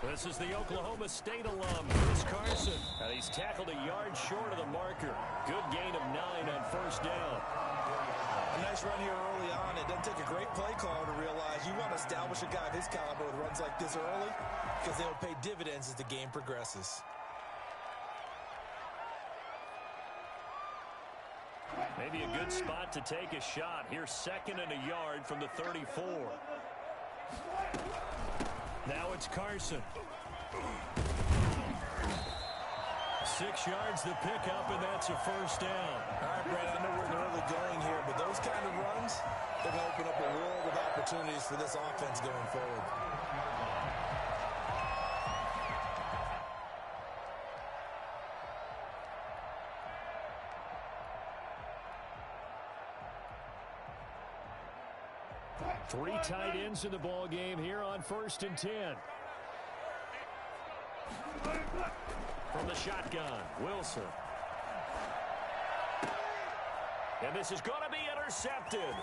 This is the Oklahoma State alum, Chris Carson. And he's tackled a yard short of the marker. Good gain of 9 on first down. A nice run here early on. It doesn't take a great play caller to realize you want to establish a guy of his caliber with runs like this early because they'll pay dividends as the game progresses. Maybe a good spot to take a shot. Here's 2nd and a yard from the 34. Now it's Carson. 6 yards the pickup, and that's a first down. All right, Brad, I know we're in the early going here, but those kind of runs, they're going to open up a world of opportunities for this offense going forward. Three tight ends in the ball game here on 1st and 10. From the shotgun, Wilson. And this is going to be intercepted.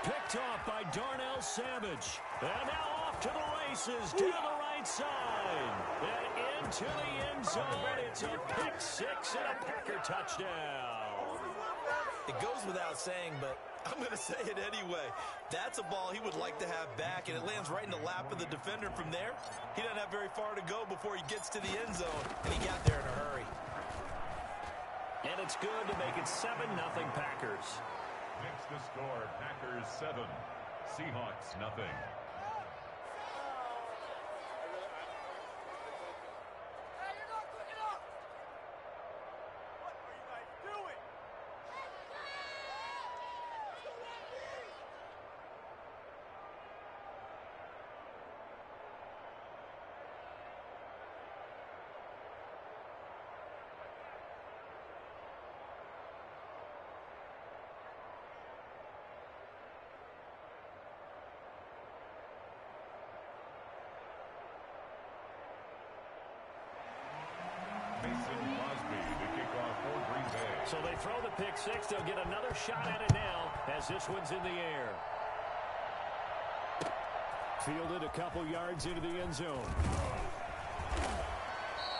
Picked off by Darnell Savage. And now off to the races, to the right side. And into the end zone. It's a pick 6 and a Packer touchdown. It goes without saying, but I'm going to say it anyway. That's a ball he would like to have back, and it lands right in the lap of the defender from there. He doesn't have very far to go before he gets to the end zone, and he got there in a hurry. And it's good to make it 7-0 Packers. Makes the score Packers 7, Seahawks nothing. So they throw the pick 6. They'll get another shot at it now as this one's in the air. Fielded a couple yards into the end zone.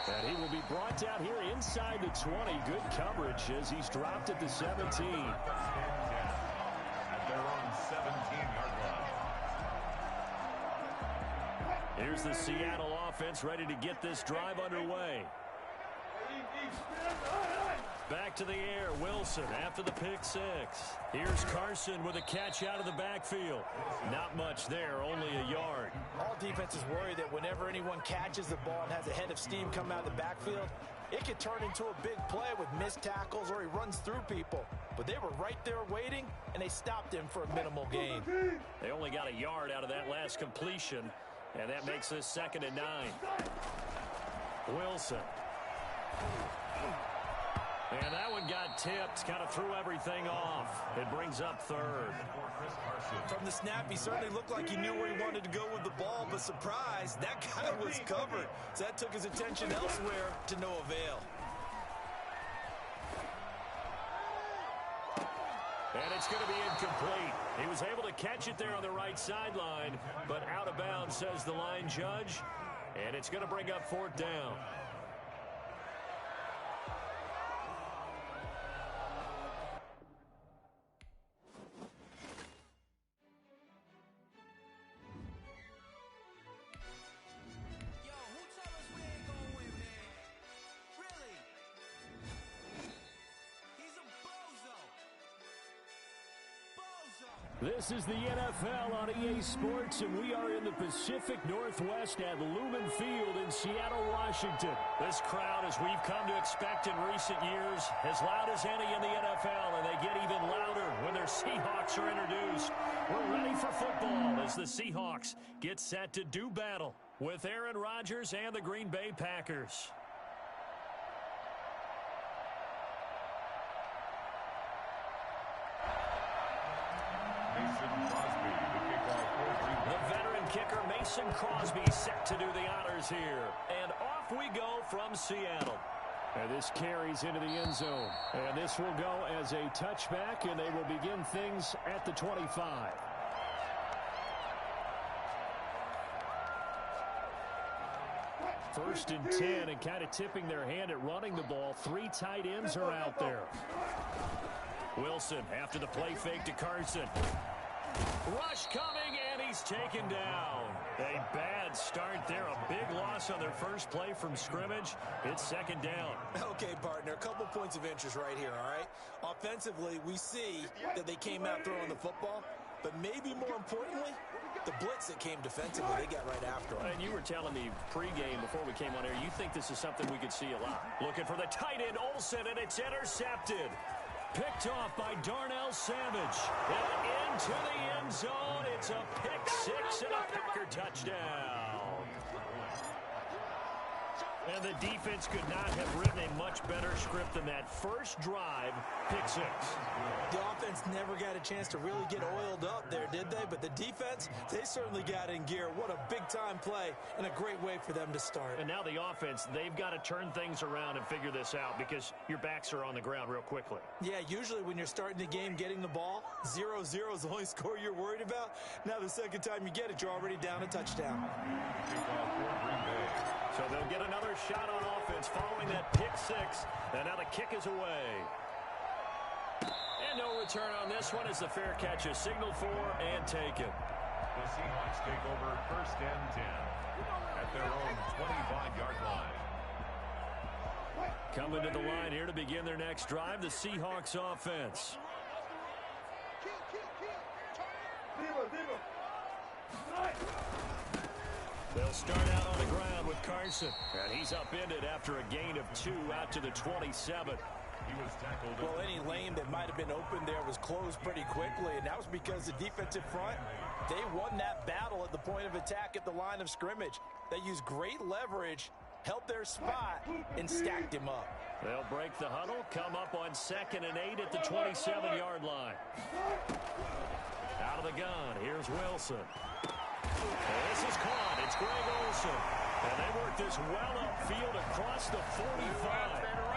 And he will be brought down here inside the 20. Good coverage as he's dropped at the 17. At their own 17-yard line. Here's the Seattle offense ready to get this drive underway. Back to the air, Wilson after the pick 6. Here's Carson with a catch out of the backfield. Not much there, only a yard. All defenses worry that whenever anyone catches the ball and has a head of steam come out of the backfield, it could turn into a big play with missed tackles or he runs through people. But they were right there waiting, and they stopped him for a minimal gain. They only got a yard out of that last completion, and that makes this 2nd and 9. Wilson. And that one got tipped, kind of threw everything off. It brings up 3rd. From the snap, he certainly looked like he knew where he wanted to go with the ball, but surprise, that guy was covered. So that took his attention elsewhere to no avail. And it's going to be incomplete. He was able to catch it there on the right sideline, but out of bounds, says the line judge. And it's going to bring up 4th down. This is the NFL on EA Sports, and we are in the Pacific Northwest at Lumen Field in Seattle, Washington. This crowd, as we've come to expect in recent years, as loud as any in the NFL, and they get even louder when their Seahawks are introduced. We're ready for football as the Seahawks get set to do battle with Aaron Rodgers and the Green Bay Packers. The veteran kicker Mason Crosby set to do the honors here. And off we go from Seattle. And this carries into the end zone. And this will go as a touchback, and they will begin things at the 25. 1st and 10, and kind of tipping their hand at running the ball. 3 tight ends are out there. Wilson after the play fake to Carson. Rush coming, and he's taken down. A bad start there. A big loss on their first play from scrimmage. It's 2nd down. Okay, partner, a couple points of interest right here, all right? Offensively, we see that they came out throwing the football, but maybe more importantly, the blitz that came defensively, they got right after him. And you were telling me pregame before we came on air, you think this is something we could see a lot. Looking for the tight end, Olsen, and it's intercepted. Picked off by Darnell Savage. And into the end zone. It's a pick 6 and a Packer touchdown. And the defense could not have written a much better script than that first drive, pick 6. The offense never got a chance to really get oiled up there, did they? But the defense, they certainly got in gear. What a big-time play and a great way for them to start. And now the offense, they've got to turn things around and figure this out because your backs are on the ground real quickly. Yeah, usually when you're starting the game getting the ball, 0-0 is the only score you're worried about. Now the second time you get it, you're already down a touchdown. So they'll get another shot on offense following that pick 6. And now the kick is away. And no return on this one as the fair catch is signaled for and taken. The Seahawks take over 1st and 10 at their own 25-yard line. Coming to the line here to begin their next drive, the Seahawks offense. They'll start out on the ground with Carson. And he's upended after a gain of 2 out to the 27. He was tackled. Well, any lane that might have been open there was closed pretty quickly, and that was because the defensive front, they won that battle at the point of attack at the line of scrimmage. They used great leverage, held their spot, and stacked him up. They'll break the huddle, come up on 2nd and 8 at the 27-yard line. Out of the gun, here's Wilson. This is caught. It's Greg Olsen. And they work this well upfield across the 45.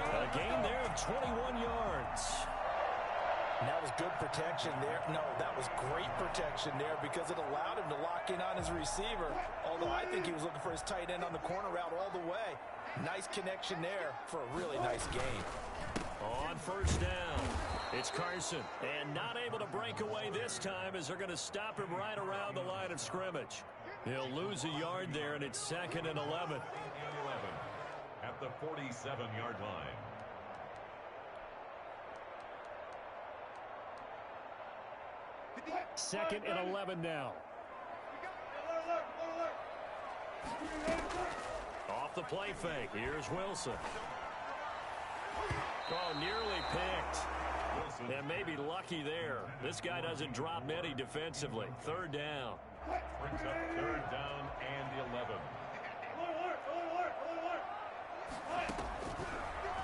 A gain there of 21 yards. And that was good protection there. No, that was great protection there because it allowed him to lock in on his receiver. Although I think he was looking for his tight end on the corner route all the way. Nice connection there for a really nice gain. On 1st down, it's Carson. And not able to break away this time as they're going to stop him right around the line of scrimmage. He'll lose a yard there, and it's 2nd and 11. At the 47-yard line. Second and 11 now. Off the play fake. Here's Wilson. Oh, nearly picked. And maybe lucky there. This guy doesn't drop many defensively. 3rd down. Brings up 3rd down and 11.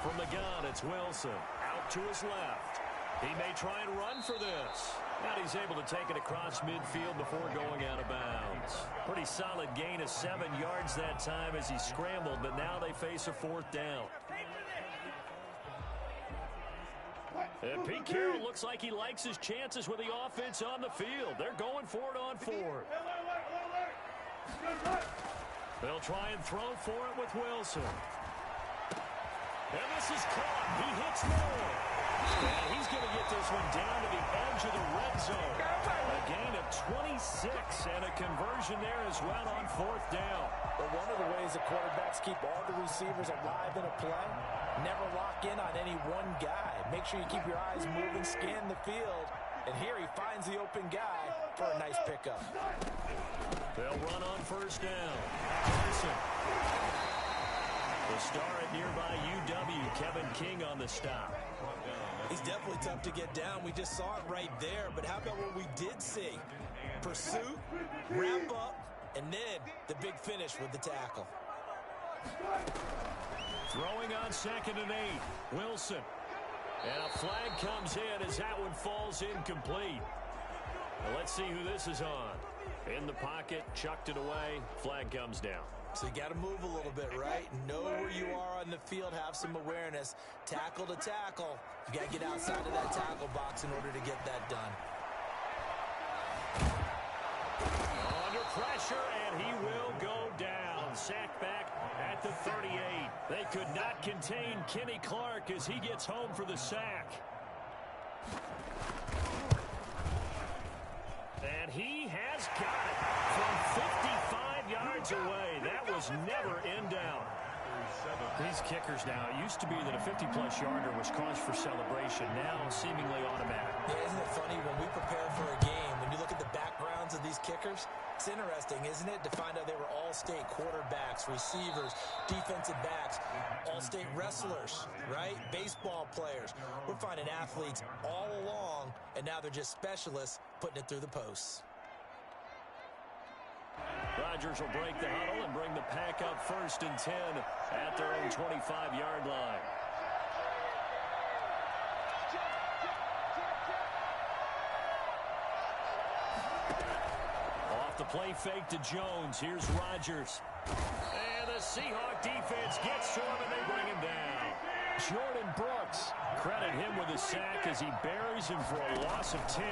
From the gun, it's Wilson. Out to his left. He may try and run for this. And he's able to take it across midfield before going out of bounds. Pretty solid gain of 7 yards that time as he scrambled, but now they face a 4th down. And Pete Carroll looks like he likes his chances with the offense on the field. They're going for it on 4th. They'll try and throw for it with Wilson. And this is caught. He hits more. And he's going to get this one down to the edge of the red zone. A gain of 26 and a conversion there as well on 4th down. But one of the ways that quarterbacks keep all the receivers alive in a play, never lock in on any one guy. Make sure you keep your eyes moving, scan the field. And here he finds the open guy for a nice pickup. They'll run on 1st down. Carson. The star at nearby UW, Kevin King on the stop. He's definitely tough to get down. We just saw it right there. But how about what we did see? Pursuit, wrap up, and then the big finish with the tackle. Throwing on 2nd and 8. Wilson. And a flag comes in as that one falls incomplete. Well, let's see who this is on. In the pocket, chucked it away. Flag comes down. So you got to move a little bit, right? Know where you are on the field, have some awareness. Tackle to tackle. You got to get outside of that tackle box in order to get that done. Under pressure, and he will go down. Sacked back at the could not contain Kenny Clark as he gets home for the sack. And he has got it from 55 yards away. That was never in doubt. These kickers now, it used to be that a 50-plus yarder was cause for celebration. Now seemingly automatic. Yeah, isn't it funny when we prepare for a game, when you look at the backgrounds of these kickers, it's interesting, isn't it, to find out they were all-state quarterbacks, receivers, defensive backs, all-state wrestlers, right? Baseball players. We're finding athletes all along, and now they're just specialists putting it through the posts. Rodgers will break the huddle and bring the pack up 1st and 10 at their own 25-yard line. Off the play fake to Jones. Here's Rodgers. And the Seahawk defense gets to him and they bring him down. Jordan Brooks, credit him with a sack as he buries him for a loss of 10.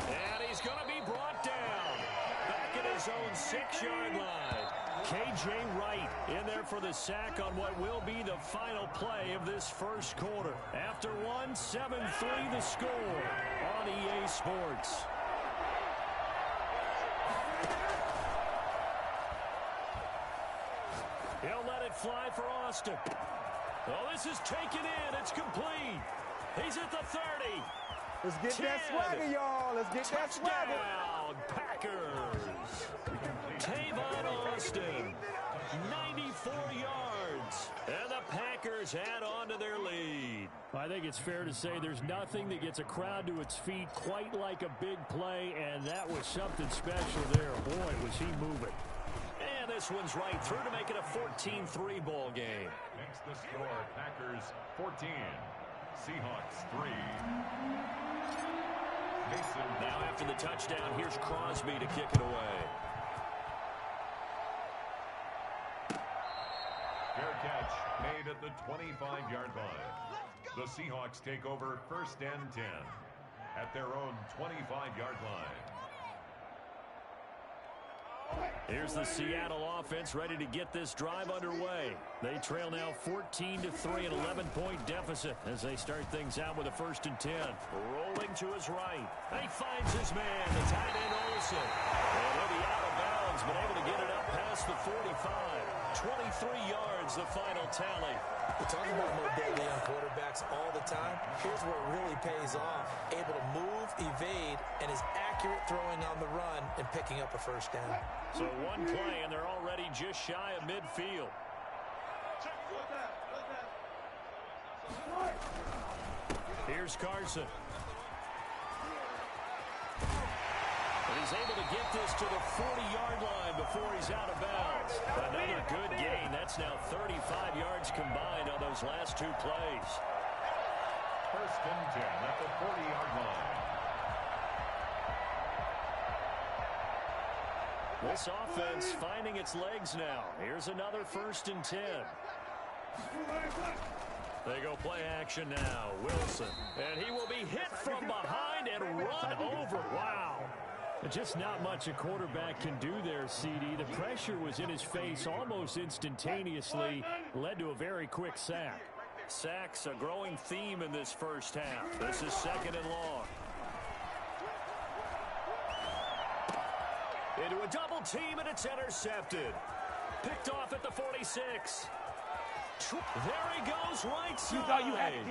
And he's going to be brought down back at his own 6-yard line. K.J. Wright in there for the sack on what will be the final play of this first quarter. After 7-3 the score on EA Sports. He'll let it fly for Austin. Oh, this is taken in. It's complete. He's at the 30. Let's get that swagger, y'all. Let's get that swagger. Touchdown, Packers. Tavon Austin, 94 yards. And the Packers add on to their lead. I think it's fair to say there's nothing that gets a crowd to its feet quite like a big play, and that was something special there. Boy, was he moving. And this one's right through to make it a 14-3 ball game. Next the score, Packers 14, Seahawks 3. Mason. Now after the touchdown, here's Crosby to kick it away. Fair catch made at the 25-yard line. The Seahawks take over 1st and 10 at their own 25-yard line. Here's the Seattle offense ready to get this drive underway. They trail now 14-3, an 11-point deficit as they start things out with a 1st and 10. Rolling to his right. He finds his man, the tight end Olsen. And he'll be out of bounds, but able to get it up past the 45. 23 yards, the final tally. We talk about mobility on quarterbacks all the time. Here's where it really pays off. Able to move, evade, and is accurate throwing on the run and picking up a 1st down. So one play, and they're already just shy of midfield. Here's Carson. And he's able to get this to the 40-yard line before he's out of bounds. Another good gain. That's now 35 yards combined on those last 2 plays. 1st and 10 at the 40-yard line. This offense finding its legs now. Here's another 1st and 10. They go play action now. Wilson. And he will be hit from behind and run over. Wow. Just not much a quarterback can do there, CD. The pressure was in his face almost instantaneously. Led to a very quick sack. Sacks a growing theme in this first half. This is 2nd and long. Into a double team, and it's intercepted. Picked off at the 46. There he goes, right side. And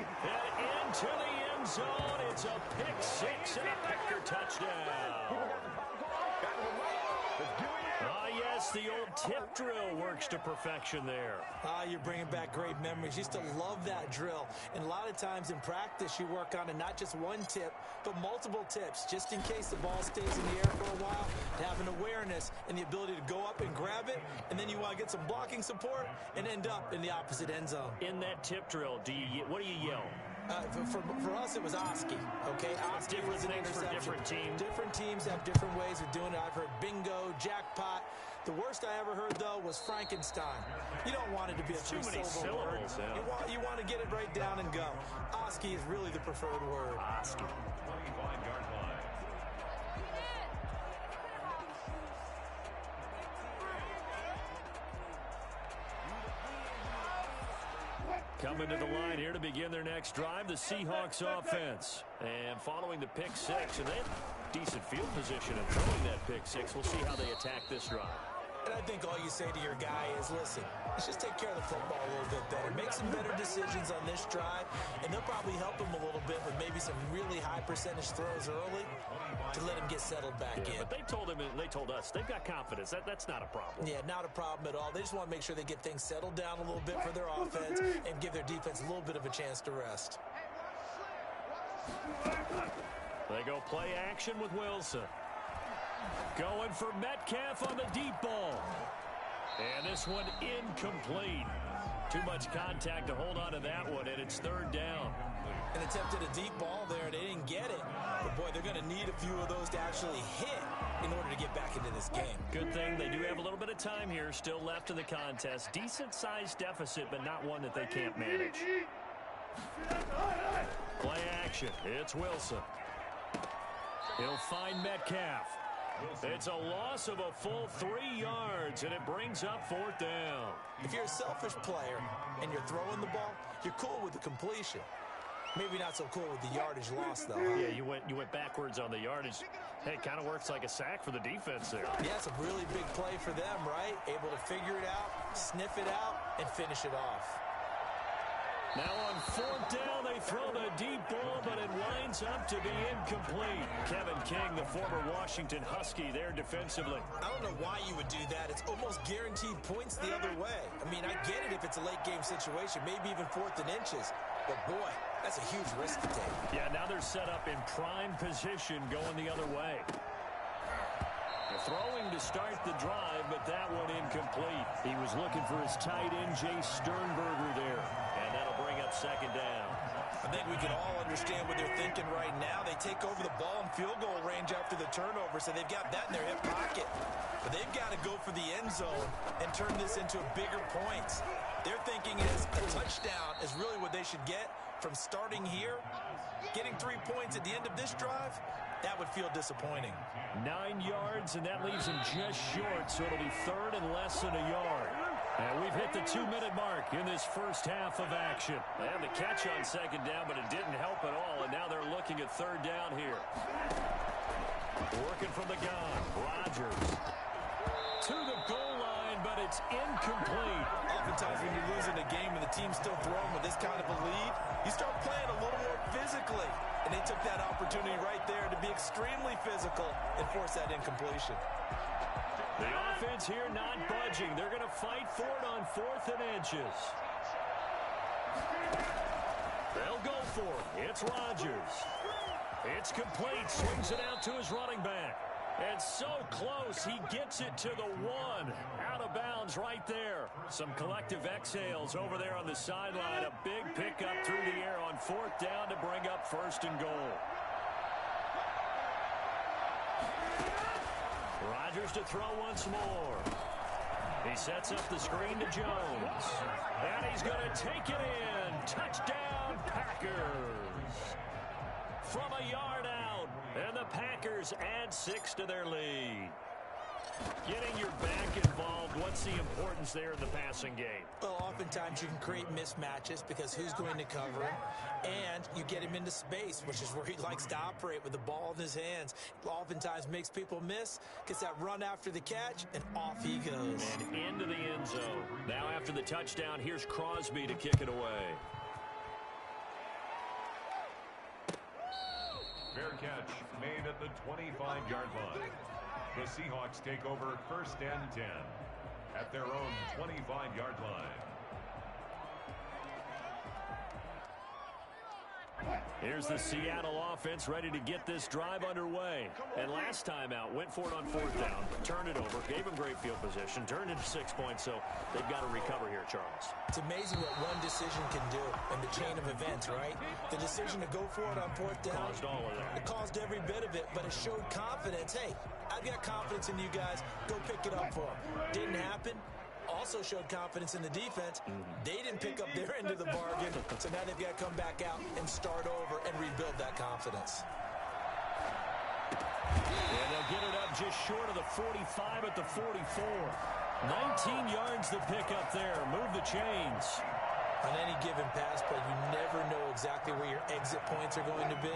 into the end zone. It's a pick 6 and a Packer touchdown. Yes, the old tip drill works to perfection there. You're bringing back great memories. Used to love that drill. And a lot of times in practice, you work on it not just one tip, but multiple tips, just in case the ball stays in the air for a while, to have an awareness and the ability to go up and grab it, and then you want to get some blocking support and end up in the opposite end zone. In that tip drill, what do you yell? For us, it was Oski, okay? Oski different was an things for different teams. Different teams have different ways of doing it. I've heard bingo, jackpot. The worst I ever heard, though, was Frankenstein. You don't want it to be a too many syllables. Yeah. You want to get it right down and go. Oski is really the preferred word. Oski. 25-yard line. Coming to the line here to begin their next drive, the Seahawks offense. And following the pick six, and they have decent field position and throwing that pick six. We'll see how they attack this drive. And I think all you say to your guy is, listen, let's just take care of the football a little bit better. Make some better decisions on this drive, and they'll probably help him a little bit with maybe some really high percentage throws early to let him get settled back in. But they told him, and they told us, they've got confidence. That's not a problem. Yeah, not a problem at all. They just want to make sure they get things settled down a little bit for their offense and give their defense a little bit of a chance to rest. They go play action with Wilson. Going for Metcalf on the deep ball. And this one incomplete. Too much contact to hold on to that one, and it's third down. An attempted a deep ball there. They didn't get it. But, boy, they're going to need a few of those to actually hit in order to get back into this game. Good thing they do have a little bit of time here still left in the contest. Decent-sized deficit, but not one that they can't manage. Play action. It's Wilson. He'll find Metcalf. It's a loss of a full 3 yards, and it brings up fourth down. If you're a selfish player and you're throwing the ball, you're cool with the completion. Maybe not so cool with the yardage loss, though. Yeah, you went backwards on the yardage. Hey, it kind of works like a sack for the defense there. Yeah, it's a really big play for them, right? Able to figure it out, sniff it out, and finish it off. Now on fourth down, they throw the deep ball, but it winds up to be incomplete. Kevin King, the former Washington Husky, there defensively. I don't know why you would do that. It's almost guaranteed points the other way. I mean, I get it if it's a late-game situation, maybe even fourth and inches. But, boy, that's a huge risk to take. Yeah, now they're set up in prime position going the other way. Throwing to start the drive, but that one incomplete. He was looking for his tight end, Jay Sternberger there. And that'll bring up second down. I think we can all understand what they're thinking right now. They take over the ball in field goal range after the turnover, so they've got that in their hip pocket. But they've got to go for the end zone and turn this into a bigger points. Their thinking is a touchdown is really what they should get from starting here. Getting 3 points at the end of this drive, that would feel disappointing. 9 yards, and that leaves him just short, so it'll be third and less than a yard. And we've hit the 2-minute mark in this first half of action. They had the catch on second down, but it didn't help at all, and now they're looking at third down here. Working from the gun, Rodgers to the goal line, but it's incomplete. Oftentimes when you're losing a game and the team's still throwing with this kind of a lead, you start playing a little more physically. And they took that opportunity right there to be extremely physical and force that incompletion. The offense here not budging. They're going to fight for it on fourth and inches. They'll go for it. It's Rodgers. It's complete. Swings it out to his running back. And so close, he gets it to the one. Out of bounds right there. Some collective exhales over there on the sideline. A big pickup through the air on fourth down to bring up first and goal. Rodgers to throw once more. He sets up the screen to Jones. And he's going to take it in. Touchdown, Packers. From a yard out. And the Packers add 6 to their lead. Getting your back involved, what's the importance there in the passing game? Well, oftentimes you can create mismatches because who's going to cover him, and you get him into space, which is where he likes to operate with the ball in his hands. Oftentimes makes people miss, gets that run after the catch, and off he goes. And into the end zone. Now after the touchdown, here's Crosby to kick it away. Fair catch made at the 25-yard line. The Seahawks take over first and 10 at their own 25-yard line. Here's the Seattle offense ready to get this drive underway. And last time out, went for it on fourth down, turned it over, gave them great field position, turned into 6 points, so they've got to recover here, Charles. It's amazing what one decision can do in the chain of events, right? The decision to go for it on fourth down. Caused all of that. It caused every bit of it, but it showed confidence. Hey, I've got confidence in you guys. Go pick it up for them. Didn't happen. Also showed confidence in the defense. They didn't pick up their end of the bargain, so now they've got to come back out and start over and rebuild that confidence. And they'll get it up just short of the 45 at the 44. 19 yards to pick up there. Move the chains. On any given pass play, you never know exactly where your exit points are going to be.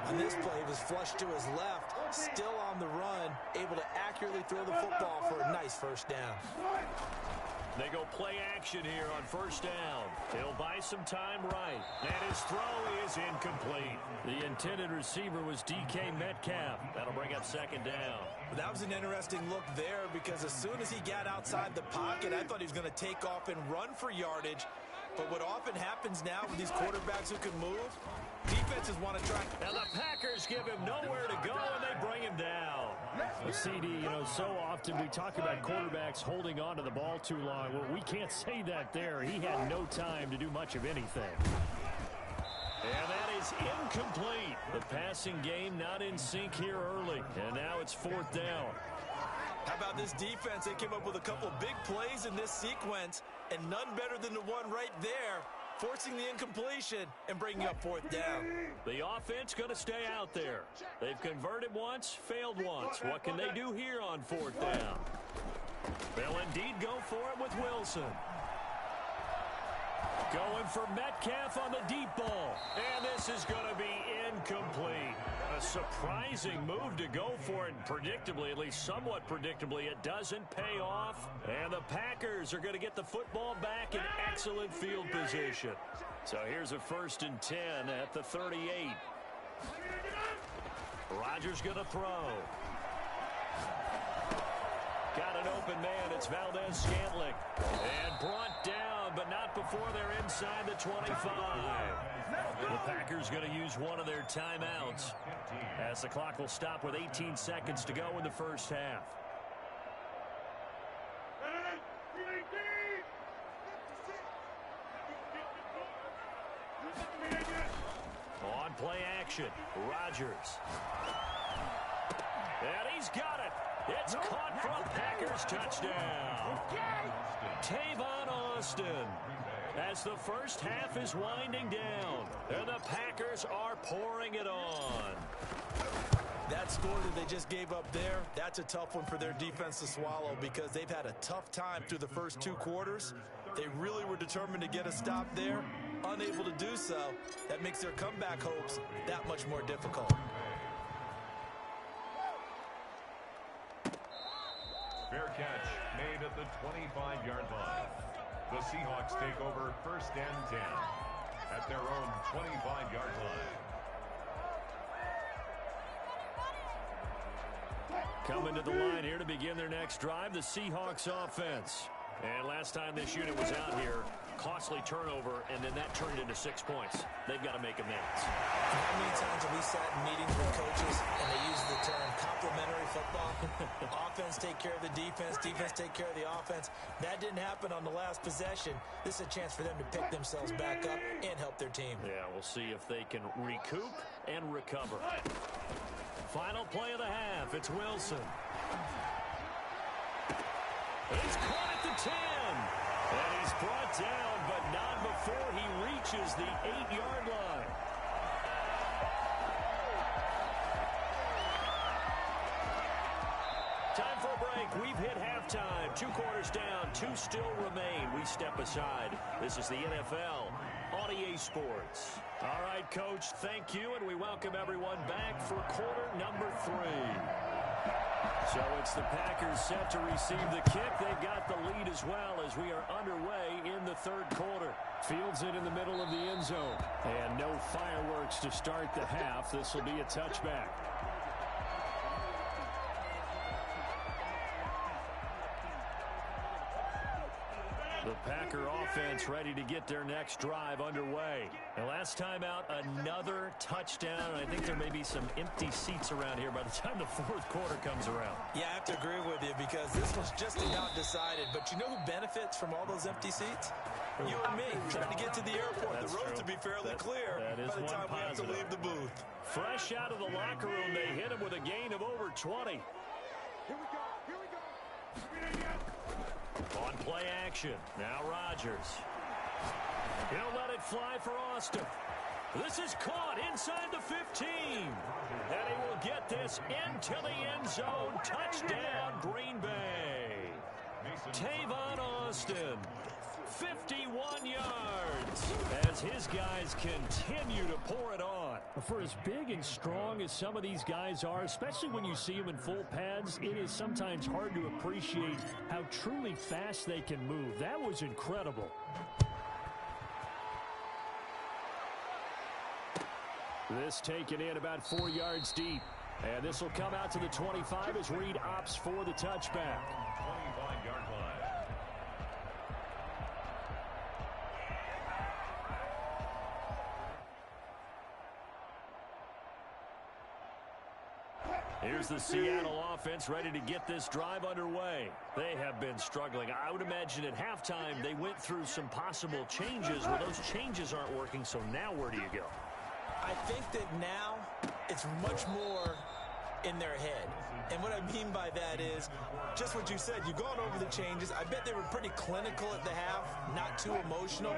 On this play, he was flushed to his left, still on the run, able to accurately throw the football for a nice first down. They go play action here on first down. He'll buy some time right. And his throw is incomplete. The intended receiver was DK Metcalf. That'll bring up second down. That was an interesting look there because as soon as he got outside the pocket, I thought he was going to take off and run for yardage. But what often happens now with these quarterbacks who can move, defenses want to try. And the Packers give him nowhere to go, and they bring him down. A CD, so often we talk about quarterbacks holding on to the ball too long. Well, we can't say that there. He had no time to do much of anything. And that is incomplete. The passing game not in sync here early. And now it's fourth down. How about this defense? They came up with a couple big plays in this sequence, and none better than the one right there, forcing the incompletion and bringing up fourth down. The offense going to stay out there. They've converted once, failed once. What can they do here on fourth down? They'll indeed go for it with Wilson. Going for Metcalf on the deep ball. And this is going to be incomplete. A surprising move to go for it. Predictably, at least somewhat predictably, it doesn't pay off. And the Packers are going to get the football back in excellent field position. So here's a 1st and 10 at the 38. Rodgers going to throw. Got an open man. It's Valdez-Scantling. And brought down, but not before they're inside the 25. The Packers going to use one of their timeouts as the clock will stop with 18 seconds to go in the first half. On play action, Rodgers. And he's got it. It's caught for a Packers touchdown. Tavon Austin. As the first half is winding down, and the Packers are pouring it on. That score that they just gave up there, that's a tough one for their defense to swallow because they've had a tough time through the first 2 quarters. They really were determined to get a stop there, unable to do so. That makes their comeback hopes that much more difficult. Fair catch made at the 25-yard line. The Seahawks take over 1st and 10 at their own 25-yard line. Coming to the line here to begin their next drive, the Seahawks offense. And last time this unit was out here, costly turnover, and then that turned into 6 points. They've got to make amends. How many times have we sat in meetings with coaches and they use the term complementary football? Offense take care of the defense, defense take care of the offense. That didn't happen on the last possession. This is a chance for them to pick themselves back up and help their team. Yeah, we'll see if they can recoup and recover. Final play of the half, it's Wilson. He's caught at the 10. And he's brought down, but not before he reaches the 8-yard line. Time for a break. We've hit halftime. 2 quarters down, 2 still remain. We step aside. This is the NFL on EA Sports. All right, Coach, thank you, and we welcome everyone back for quarter number 3. So it's the Packers set to receive the kick. They've got the lead as well as we are underway in the 3rd quarter. Fields it in the middle of the end zone. And no fireworks to start the half. This will be a touchback. The Packer offense ready to get their next drive underway. And last time out, another touchdown. I think there may be some empty seats around here by the time the 4th quarter comes around. Yeah, I have to agree with you because this was just about decided. But you know who benefits from all those empty seats? You and me, trying to get to the airport. That's the roads true. to be fairly clear that is by the time we have to positive. leave the booth. Fresh out of the locker room, they hit him with a gain of over 20. Here we go. Here we go. On play action, now Rodgers. He'll let it fly for Austin. This is caught inside the 15. And he will get this into the end zone. Touchdown, Green Bay. Tavon Austin. 51 yards as his guys continue to pour it on. For as big and strong as some of these guys are, especially when you see them in full pads, it is sometimes hard to appreciate how truly fast they can move. That was incredible. This taken in about 4 yards deep. And this will come out to the 25 as Reed opts for the touchback. 25-yard line. Here's the Seattle offense ready to get this drive underway. They have been struggling. I would imagine at halftime they went through some possible changes. Well, those changes aren't working, so now where do you go? I think that now it's much more in their head. And what I mean by that is just what you said. You've gone over the changes. I bet they were pretty clinical at the half, not too emotional.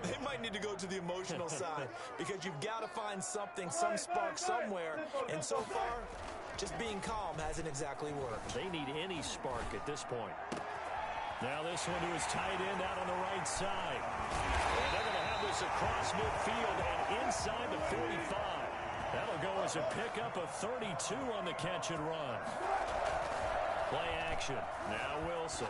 They might need to go to the emotional side because you've got to find something, some spark somewhere. And so far, just being calm hasn't exactly worked. They need any spark at this point. Now this one to his tight end out on the right side. And they're going to have this across midfield and inside the 45. That'll go as a pickup of 32 on the catch and run. Play action. Now Wilson.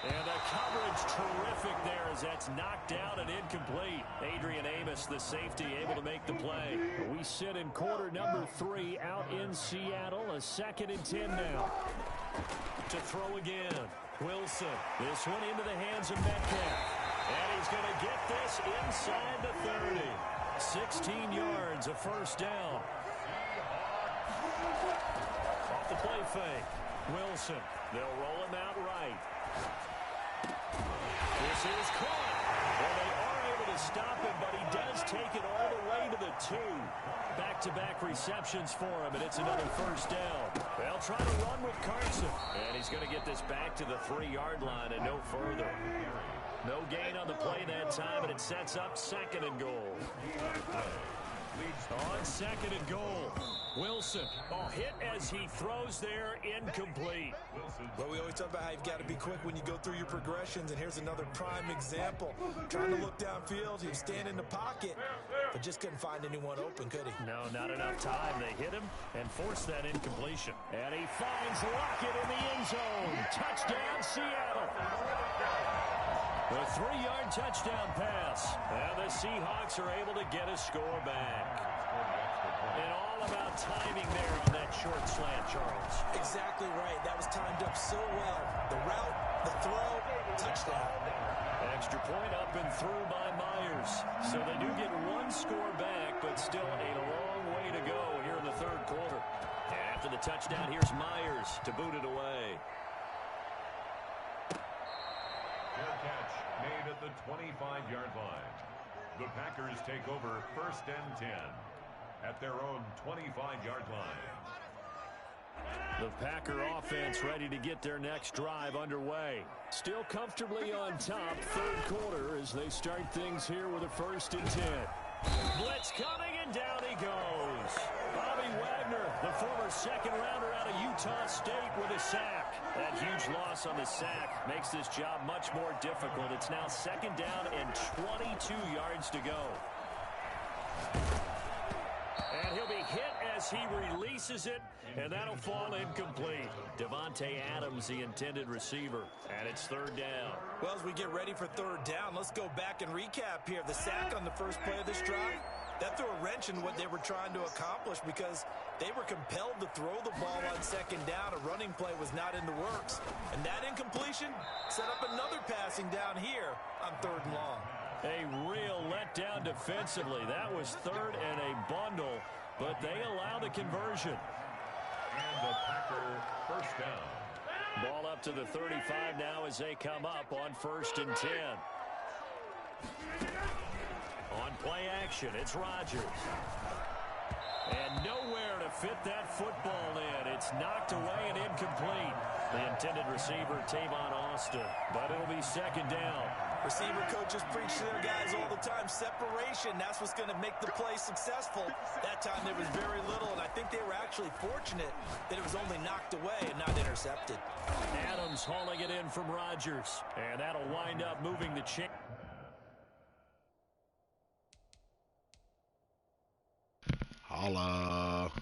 And the coverage terrific there as that's knocked out and incomplete. Adrian Amos, the safety, able to make the play. We sit in quarter number 3 out in Seattle. A 2nd and 10 now. To throw again. Wilson. This one into the hands of Metcalf. And he's going to get this inside the 30. 16 yards, a first down. Off the play fake. Wilson. They'll roll him out right. This is caught. Well, they are able to stop him, but he does take it all the way to the 2. Back-to-back receptions for him, and it's another first down. They'll try to run with Carson. And he's going to get this back to the 3-yard line and no further. No gain on the play that time, and it sets up 2nd and goal. On 2nd and goal, Wilson. Oh, hit as he throws there, incomplete. Well, we always talk about how you've got to be quick when you go through your progressions, and here's another prime example. Trying to look downfield, he was standing in the pocket, but just couldn't find anyone open, could he? No, not enough time. They hit him and forced that incompletion. And he finds Lockett in the end zone. Touchdown, Seattle. The 3-yard touchdown pass. And the Seahawks are able to get a score back. And all about timing there on that short slant, Charles. Exactly right. That was timed up so well. The route, the throw, touchdown. Extra point up and through by Myers. So they do get one score back, but still a long way to go here in the 3rd quarter. And after the touchdown, here's Myers to boot it away. Fair catch made at the 25-yard line. The Packers take over 1st and 10 at their own 25-yard line. The Packer offense ready to get their next drive underway. Still comfortably on top, 3rd quarter as they start things here with a 1st and 10. Blitz coming, and down he goes. Bobby Wagner, the former 2nd rounder out of Utah State, with a sack. That huge loss on the sack makes this job much more difficult. It's now 2nd down and 22 yards to go. And he'll be hit as he releases it, and that'll fall incomplete. Devontae Adams, the intended receiver, and it's 3rd down. Well, as we get ready for 3rd down, let's go back and recap here. The sack on the first play of this drive, that threw a wrench in what they were trying to accomplish because they were compelled to throw the ball on 2nd down. A running play was not in the works. And that incompletion set up another passing down here on 3rd and long. A real letdown defensively. That was 3rd and a bundle, but they allow the conversion. And the Packer first down. Ball up to the 35 now as they come up on 1st and 10. On play action, it's Rodgers. And nowhere to fit that football in. It's knocked away and incomplete. The intended receiver, Tavon Austin. But it'll be 2nd down. Receiver coaches preach to their guys all the time. Separation, that's what's going to make the play successful. That time there was very little, and I think they were actually actually fortunate that it was only knocked away and not intercepted. Adams hauling it in from Rodgers. And that'll wind up moving the chain. Holla.